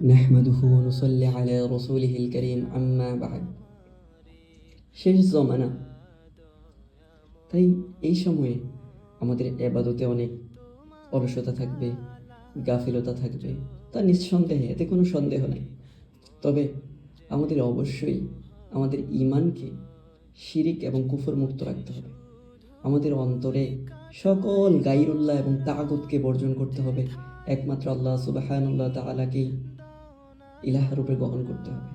নাহমাদুহু ওয়া নুসাল্লি আলা রাসূলিহিল কারীম আম্মা বা'দ। শেষ জমানা, তাই এই সময়ে আমাদের ইবাদতে অনেক অলসতা থাকবে, গাফিলতা থাকবে, তা নিঃসন্দেহে, এতে কোনো সন্দেহ নেই। তবে আমাদের অবশ্যই আমাদের ঈমানকে শিরিক এবং কুফর মুক্ত রাখতে হবে। আমাদের অন্তরে সকল গায়রুল্লাহ এবং তাগুতকে বর্জন করতে হবে। একমাত্র আল্লাহ সুবহানাহু ওয়া তাআলাকেই ইলাহ রূপে গ্রহণ করতে হবে।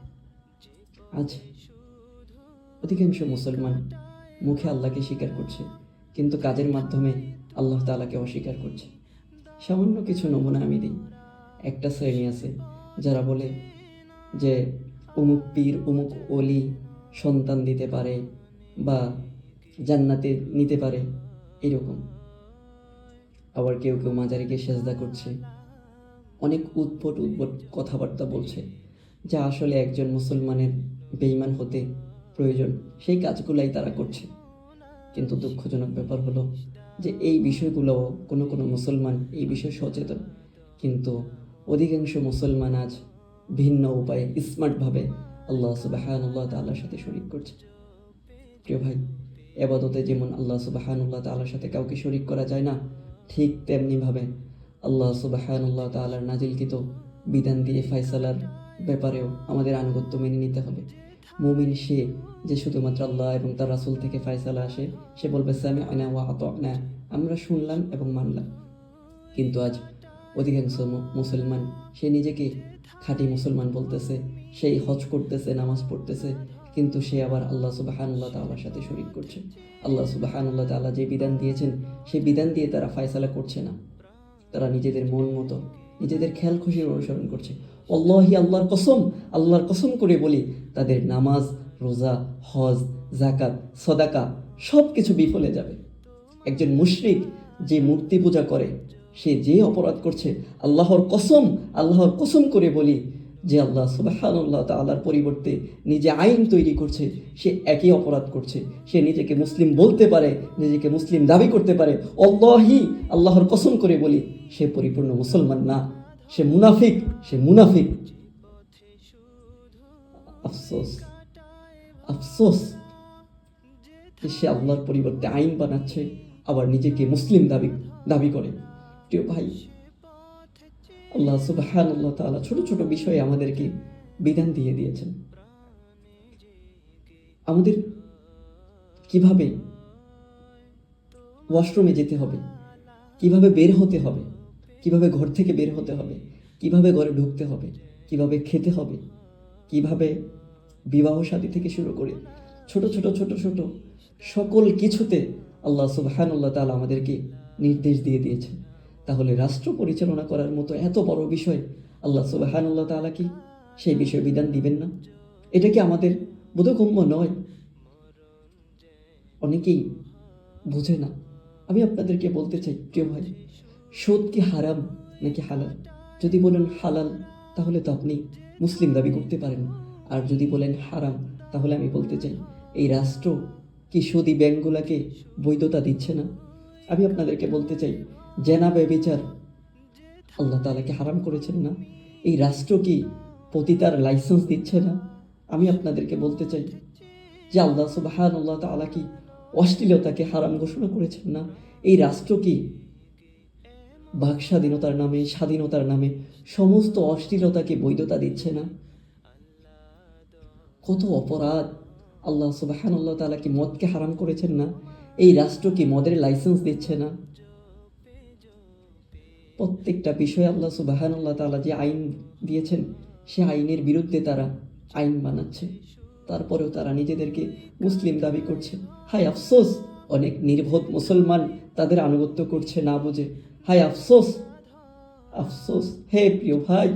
আজ অধিকাংশ মুসলমান মুখে আল্লাহকে স্বীকার করছে, কিন্তু কাজের মাধ্যমে আল্লাহ তাআলাকে অস্বীকার করছে। সামান্য কিছু নমুনা আমি দিই। একটা শ্রেণী আছে যারা বলে যে অমুক পীর অমুক অলি সন্তান দিতে পারে বা জান্নাতে নিতে পারে, এরকম। আবার কেউ কেউ মাজারে গিয়ে সেজদা করছে, অনেক উদ্ভট উদ্ভট কথাবার্তা বলছে, যা আসলে একজন মুসলমানের বেঈমান হতে প্রয়োজন সেই কাজগুলাই তারা করছে। কিন্তু দুঃখজনক ব্যাপার হলো যে এই বিষয়গুলোও কোনো কোনো মুসলমান এই বিষয়ে সচেতন, কিন্তু অধিকাংশ মুসলমান আজ ভিন্ন উপায়ে স্মার্টভাবে আল্লাহ সুবহানাহু ওয়া তাআলার সাথে শরীক করছে। প্রিয় ভাই, ইবাদতে যেমন আল্লাহ সুবহানাহু ওয়া তাআলার সাথে কাউকে শরীক করা যায় না, ঠিক তেমনিভাবে আল্লাহ সুবহানাহু ওয়া তাআলার নাজিলকৃত বিধান দিয়ে ফয়সালার ব্যাপারেও আমাদের আনুগত্য মেনে নিতে হবে। মুমিন সে যে শুধুমাত্র আল্লাহ এবং তার রাসূল থেকে ফয়সালা আসে, সে বলবে সামি'না ওয়া আতা'না, আমরা শুনলাম এবং মানলাম। কিন্তু আজ অধিকাংশ মুসলমান সে নিজেকে খাঁটি মুসলমান বলতেছে, সেই হজ করতেছে, নামাজ পড়তেছে, কিন্তু সে আবার আল্লাহ সুবহানাহু ওয়া তাআলার সাথে শরীক করছে। আল্লাহ সুবহানাহু ওয়া তাআলা যে বিধান দিয়েছেন সেই বিধান দিয়ে তারা ফয়সালা করছে না, তারা নিজেদের মন মতো নিজেদের খেয়াল খুশির অনুসরণ করছে। আল্লাহি, আল্লাহর কসম করে বলি, তাদের নামাজ, রোজা, হজ, যাকাত, সদাকা সব কিছু বিফলে যাবে। একজন মুশরিক যে মূর্তি পূজা করে, সে যে অপরাধ করছে, আল্লাহর কসম করে বলি, যে আল্লাহ সুবহানাহু ওয়া তাআলার পরিবর্তে নিজে আইন তৈরি করছে, সে একই অপরাধ করছে। সে নিজেকে মুসলিম বলতে পারে, নিজেকে মুসলিম দাবি করতে পারে, আল্লাহর কসম করে বলি, সে পরিপূর্ণ মুসলমান না, সে মুনাফিক। আফসোস, আফসোস যে সে আল্লাহর পরিবর্তে আইন বানাচ্ছে, আবার নিজেকে মুসলিম দাবি করে। প্রিয় ভাই, আল্লাহ সুবহানাহু ওয়া তাআলা ছোট ছোট বিষয়ে আমাদেরকে বিধান দিয়ে দিয়েছেন। আমাদের কিভাবে ওয়াশরুমে যেতে হবে, কিভাবে বের হতে হবে, কিভাবে ঘর থেকে বের হতে হবে, কিভাবে ঘরে ঢুকতে হবে, কিভাবে খেতে হবে, কিভাবে বিবাহ শাদী থেকে শুরু করে ছোট ছোট সকল কিছুতে আল্লাহ সুবহানাহু ওয়া তাআলা আমাদেরকে নির্দেশ দিয়ে দিয়েছেন। তাহলে রাষ্ট্র পরিচালনা করার মতো এত বড় বিষয় আল্লাহ সুবহানাহু ওয়া তাআলা কি সেই বিষয়ে বিধান দিবেন না? এটা কি আমাদের বোধগম্য নয়? অনেকেই বুঝে না। আমি আপনাদেরকে বলতে চাই, প্রিয় ভাই, সুদ কি হারাম নাকি হালাল? যদি বলেন হালাল, তাহলে তো আপনি মুসলিম দাবি করতে পারেন। আর যদি বলেন হারাম, তাহলে আমি বলতে চাই, এই রাষ্ট্র কি সুদী ব্যাংকগুলোকে বৈধতা দিচ্ছে না? আমি আপনাদেরকে বলতে চাই, জেনা ব্যভিচার আল্লাহ তাআলাকে হারাম করেছেন না? এই রাষ্ট্র কি পতিতার লাইসেন্স দিচ্ছে না? আমি আপনাদেরকে বলতে চাই যে আল্লাহ সুবহানাহু ওয়া তাআলা কি অশ্লীলতাকে হারাম ঘোষণা করেছেন না? এই রাষ্ট্র কি বাক স্বাধীনতার নামে সমস্ত অশ্লীলতাকে বৈধতা দিচ্ছে না? কত অপরাধ! আল্লাহ সুবহানাহু ওয়া তাআলা কি মদকে হারাম করেছেন না? এই রাষ্ট্র কি মদের লাইসেন্স দিচ্ছে না? প্রত্যেকটা বিষয়ে আল্লাহ সুবহানাহু ওয়া তাআলা যে আইন দিয়েছেন, সে আইনের বিরুদ্ধে তারা আইন বানাচ্ছে। তারপরেও তারা নিজেদেরকে মুসলিম দাবি করছে। হায় আফসোস, অনেক নির্বোধ মুসলমান তাদের আনুগত্য করছে না বুঝে। হায় আফসোস, আফসোস। হে প্রিয় ভাই,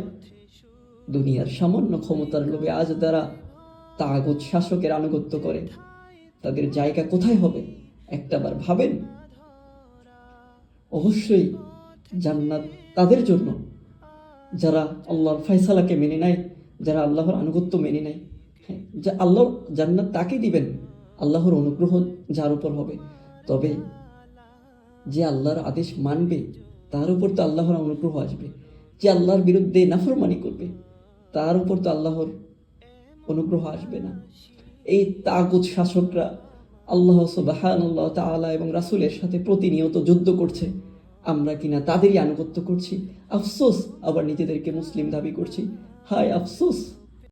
দুনিয়ার সামান্য ক্ষমতার লোভে আজ তারা তাগুত শাসকের আনুগত্য করে, তাদের জায়গা কোথায় হবে একটাবার ভাবেন? অবশ্যই জান্নাত তাদের জন্য যারা আল্লাহর ফয়সালাকে মেনে নেয়, যারা আল্লাহর আনুগত্য মেনে নেয়। হ্যাঁ, যে আল্লাহ জান্নাত তাকে দিবেন, আল্লাহর অনুগ্রহ যার উপর হবে। তবে যে আল্লাহর আদেশ মানবে, তার উপর তো আল্লাহর অনুগ্রহ আসবে। যে আল্লাহর বিরুদ্ধে নাফরমানি করবে, তার উপর তো আল্লাহর অনুগ্রহ আসবে না। এই তাগুত শাসকরা আল্লাহ সুবহানাল্লাহ তাআলা এবং রাসূলের সাথে প্রতিনিয়ত যুদ্ধ করছে, আমরা কিনা তাদেরই আনুগত্য করছি। আফসোস, আবার নিজেদেরকে মুসলিম দাবি করছি। হায় আফসোস।